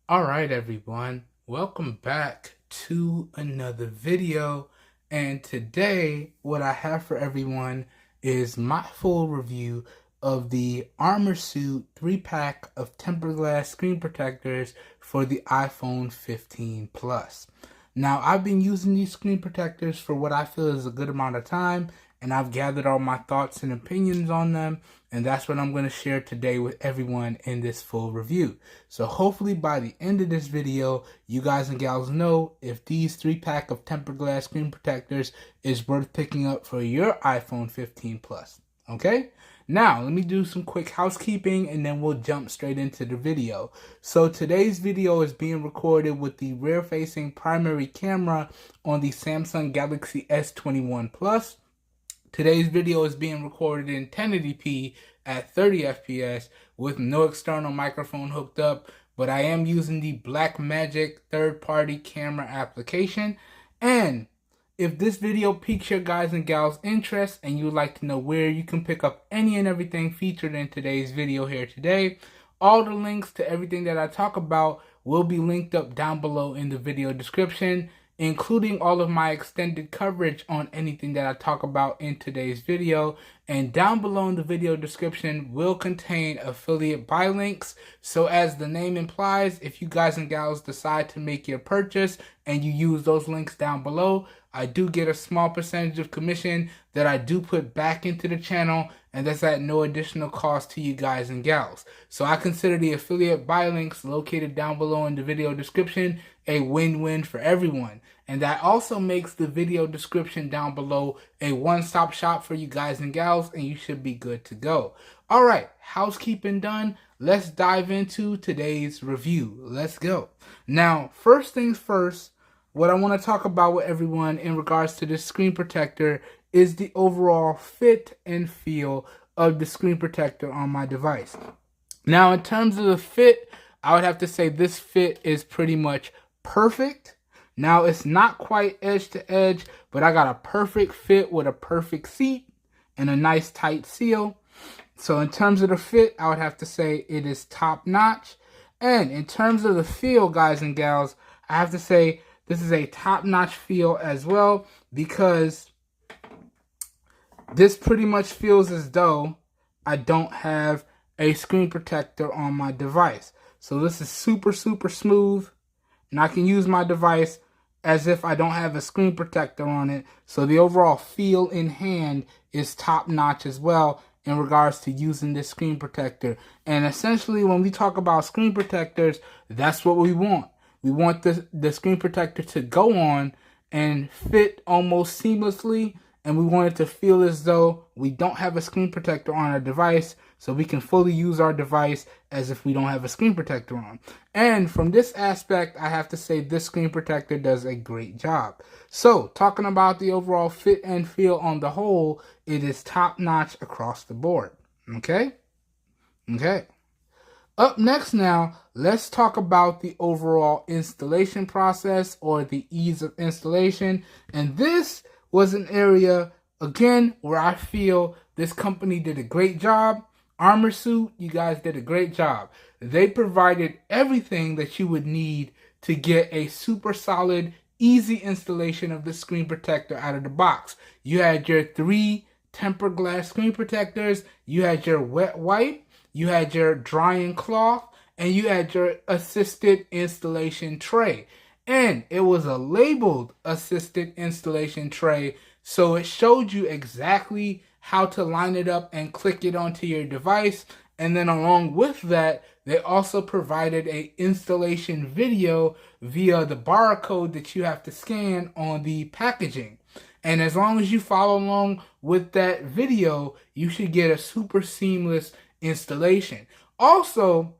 Alright everyone, welcome back to another video, and today what I have for everyone is my full review of the ArmorSuit 3-pack of tempered glass screen protectors for the iPhone 15 Plus. Now, I've been using these screen protectors for what I feel is a good amount of time, and I've gathered all my thoughts and opinions on them, and that's what I'm going to share today with everyone in this full review. So hopefully by the end of this video, you guys and gals know if these 3-pack of tempered glass screen protectors is worth picking up for your iPhone 15 Plus. Okay? Now, let me do some quick housekeeping and then we'll jump straight into the video. So today's video is being recorded with the rear-facing primary camera on the Samsung Galaxy S21 Plus. Today's video is being recorded in 1080p at 30 FPS with no external microphone hooked up, but I am using the Blackmagic third-party camera application. And if this video piques your guys and gals interest and you'd like to know where you can pick up any and everything featured in today's video here today, all the links to everything that I talk about will be linked up down below in the video description, including all of my extended coverage on anything that I talk about in today's video. And down below in the video description will contain affiliate buy links. So as the name implies, if you guys and gals decide to make your purchase and you use those links down below, I do get a small percentage of commission that I do put back into the channel, and that's at no additional cost to you guys and gals. So I consider the affiliate buy links located down below in the video description a win-win for everyone. And that also makes the video description down below a one-stop shop for you guys and gals, and you should be good to go. Alright, housekeeping done. Let's dive into today's review. Let's go. Now, first things first, what I want to talk about with everyone in regards to this screen protector is the overall fit and feel of the screen protector on my device. Now, in terms of the fit, I would have to say this fit is pretty much perfect. Now, it's not quite edge to edge, but I got a perfect fit with a perfect seat and a nice tight seal. So in terms of the fit, I would have to say it is top notch. And in terms of the feel, guys and gals, I have to say this is a top-notch feel as well, because this pretty much feels as though I don't have a screen protector on my device. So this is super smooth, and I can use my device as if I don't have a screen protector on it. So the overall feel in hand is top-notch as well in regards to using this screen protector. And essentially, when we talk about screen protectors, that's what we want. We want the screen protector to go on and fit almost seamlessly, and we want it to feel as though we don't have a screen protector on our device, so we can fully use our device as if we don't have a screen protector on. And from this aspect, I have to say this screen protector does a great job. So, talking about the overall fit and feel on the whole, it is top-notch across the board. Okay? Okay. Up next now, let's talk about the overall installation process, or the ease of installation. And this was an area, again, where I feel this company did a great job. ArmorSuit, you guys did a great job. They provided everything that you would need to get a super solid, easy installation of the screen protector out of the box. You had your 3 tempered glass screen protectors, you had your wet wipe, you had your drying cloth, and you had your assisted installation tray. And it was a labeled assisted installation tray, so it showed you exactly how to line it up and click it onto your device. And then along with that, they also provided an installation video via the barcode that you have to scan on the packaging. And as long as you follow along with that video, you should get a super seamless installation. Also,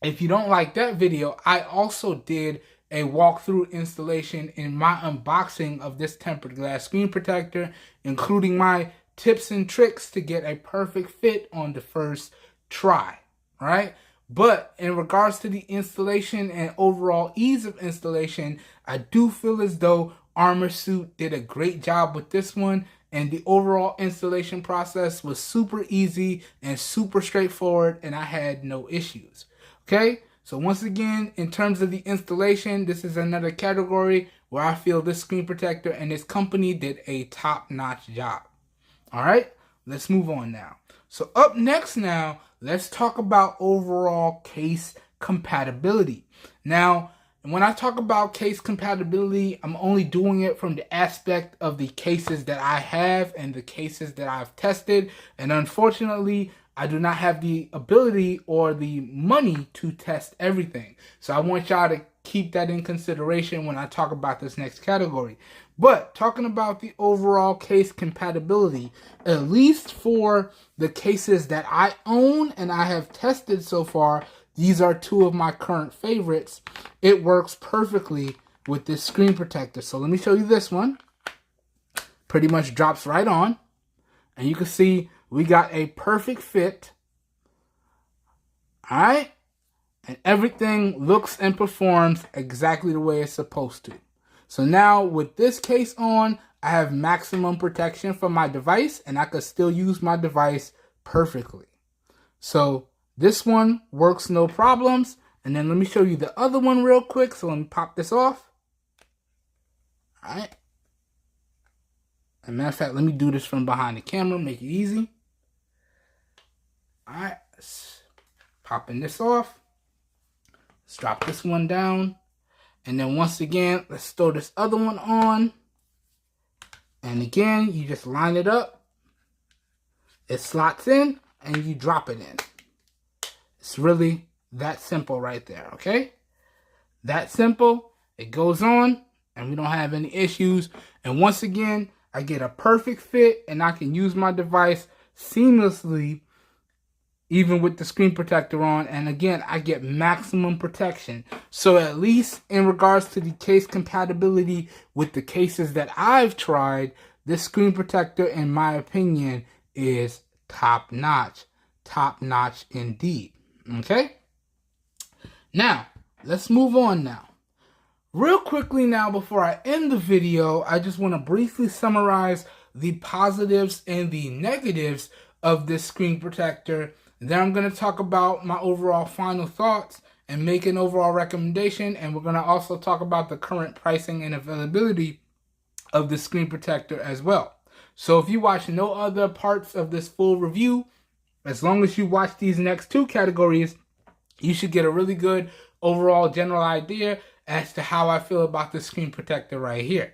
if you don't like that video, I also did a walkthrough installation in my unboxing of this tempered glass screen protector, including my tips and tricks to get a perfect fit on the first try, right? But in regards to the installation and overall ease of installation, I do feel as though ArmorSuit did a great job with this one, and the overall installation process was super easy and super straightforward, and I had no issues. Okay, So once again, in terms of the installation, this is another category where I feel this screen protector and this company did a top-notch job. All right, let's move on now. So up next now, let's talk about overall case compatibility. Now, when I talk about case compatibility, I'm only doing it from the aspect of the cases that I have and the cases that I've tested. And unfortunately, I do not have the ability or the money to test everything. So I want y'all to keep that in consideration when I talk about this next category. But talking about the overall case compatibility, at least for the cases that I own and I have tested so far, these are two of my current favorites. It works perfectly with this screen protector. So let me show you this one. Pretty much drops right on. And you can see we got a perfect fit. All right. And everything looks and performs exactly the way it's supposed to. So now with this case on, I have maximum protection for my device and I could still use my device perfectly. So this one works no problems. And then let me show you the other one real quick. So let me pop this off. All right. As a matter of fact, let me do this from behind the camera, make it easy. All right, popping this off. Let's drop this one down. And then once again, let's throw this other one on. And again, you just line it up. It slots in and you drop it in. It's really that simple right there, okay? That simple. It goes on and we don't have any issues. And once again, I get a perfect fit and I can use my device seamlessly even with the screen protector on. And again, I get maximum protection. So at least in regards to the case compatibility with the cases that I've tried, this screen protector, in my opinion, is top-notch. Top-notch indeed. Okay? Now, let's move on now. Real quickly now, before I end the video, I just want to briefly summarize the positives and the negatives of this screen protector. Then I'm going to talk about my overall final thoughts and make an overall recommendation. And we're going to also talk about the current pricing and availability of the screen protector as well. So if you watch no other parts of this full review, as long as you watch these next two categories, you should get a really good overall general idea as to how I feel about this screen protector right here.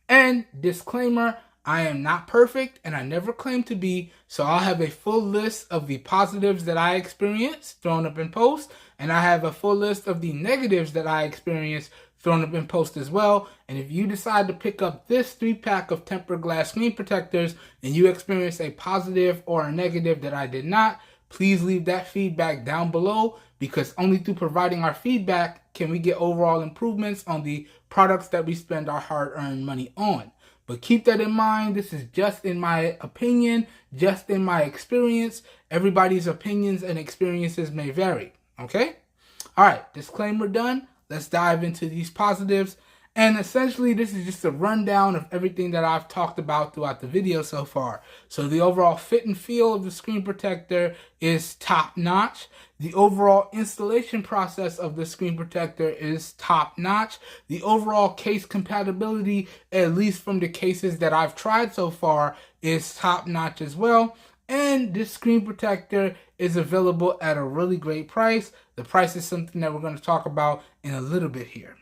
And disclaimer, I am not perfect and I never claim to be, so I'll have a full list of the positives that I experienced thrown up in post, and I have a full list of the negatives that I experienced thrown up in post as well. And if you decide to pick up this 3-pack of tempered glass screen protectors and you experience a positive or a negative that I did not, please leave that feedback down below, because only through providing our feedback can we get overall improvements on the products that we spend our hard-earned money on. But keep that in mind, this is just in my opinion, just in my experience. Everybody's opinions and experiences may vary, okay? All right, disclaimer done. Let's dive into these positives. And essentially, this is just a rundown of everything that I've talked about throughout the video so far. So the overall fit and feel of the screen protector is top-notch. The overall installation process of the screen protector is top-notch. The overall case compatibility, at least from the cases that I've tried so far, is top-notch as well. And this screen protector is available at a really great price. The price is something that we're going to talk about in a little bit here.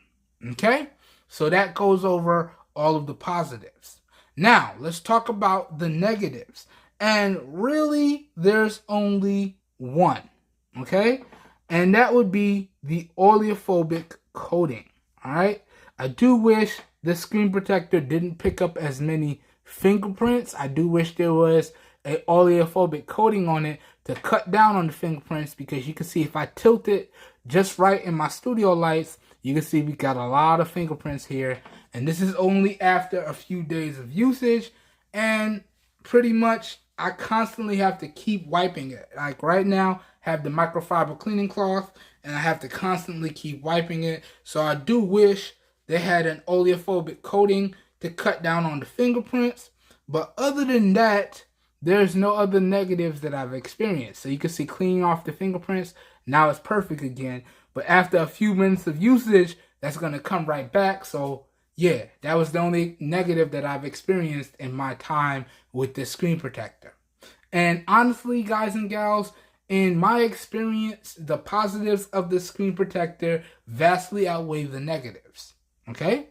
Okay? So that goes over all of the positives. Now, let's talk about the negatives. And really, there's only one. Okay? And that would be the oleophobic coating. Alright? I do wish the screen protector didn't pick up as many fingerprints. I do wish there was a oleophobic coating on it to cut down on the fingerprints, because you can see if I tilt it just right in my studio lights, you can see we got a lot of fingerprints here. And this is only after a few days of usage. And pretty much I constantly have to keep wiping it. Like right now, I have the microfiber cleaning cloth and I have to constantly keep wiping it. So I do wish they had an oleophobic coating to cut down on the fingerprints. But other than that, there's no other negatives that I've experienced. So you can see cleaning off the fingerprints. Now it's perfect again. But after a few minutes of usage, that's going to come right back. So yeah, that was the only negative that I've experienced in my time with this screen protector. And honestly, guys and gals, in my experience, the positives of the screen protector vastly outweigh the negatives. Okay?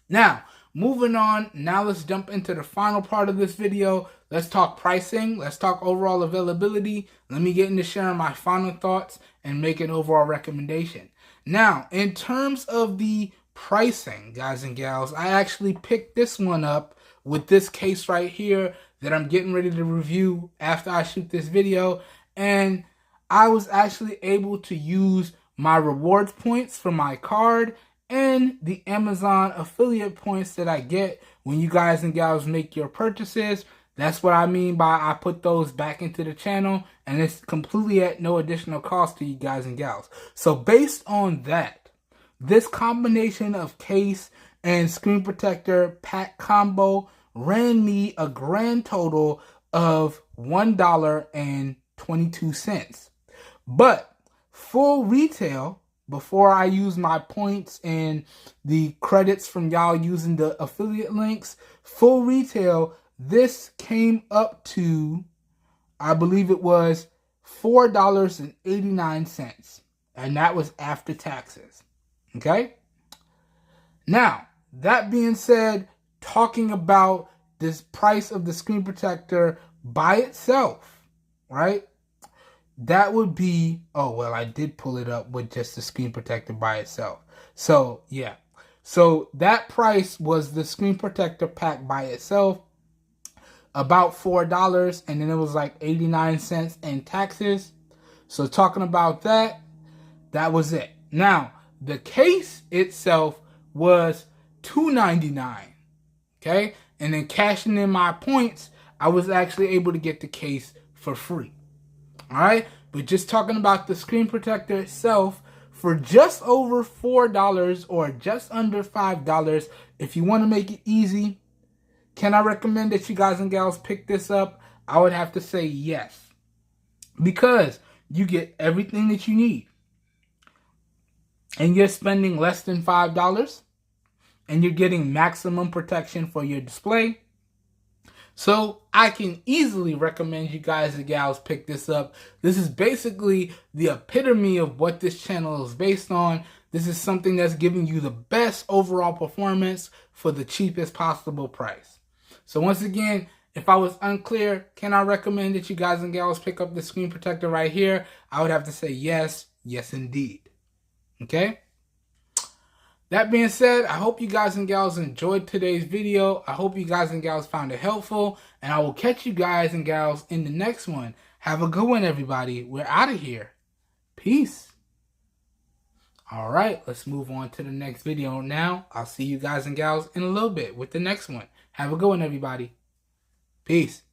Now, moving on, now let's jump into the final part of this video. Let's talk pricing. Let's talk overall availability. Let me get into sharing my final thoughts and make an overall recommendation. Now, in terms of the pricing, guys and gals, I actually picked this one up with this case right here that I'm getting ready to review after I shoot this video. And I was actually able to use my rewards points for my card and the Amazon affiliate points that I get when you guys and gals make your purchases. That's what I mean by I put those back into the channel, and it's completely at no additional cost to you guys and gals. So based on that, this combination of case and screen protector pack combo ran me a grand total of $1.22. But full retail, before I use my points and the credits from y'all using the affiliate links, full retail, this came up to, I believe it was $4.89. And that was after taxes. Okay? Now, that being said, talking about this price of the screen protector by itself, right? That would be, oh, well, I did pull it up with just the screen protector by itself. So, yeah. So, that price was the screen protector pack by itself, about $4, and then it was like 89 cents in taxes. So, talking about that, that was it. Now, the case itself was $2.99, okay? And then cashing in my points, I was actually able to get the case for free. Alright, but just talking about the screen protector itself, for just over $4 or just under $5, if you want to make it easy, can I recommend that you guys and gals pick this up? I would have to say yes. Because you get everything that you need. And you're spending less than $5. And you're getting maximum protection for your display. So I can easily recommend you guys and gals pick this up. This is basically the epitome of what this channel is based on. This is something that's giving you the best overall performance for the cheapest possible price. So once again, if I was unclear, can I recommend that you guys and gals pick up the screen protector right here? I would have to say yes, yes indeed. Okay? That being said, I hope you guys and gals enjoyed today's video. I hope you guys and gals found it helpful. And I will catch you guys and gals in the next one. Have a good one, everybody. We're out of here. Peace. All right, let's move on to the next video now. I'll see you guys and gals in a little bit with the next one. Have a good one, everybody. Peace.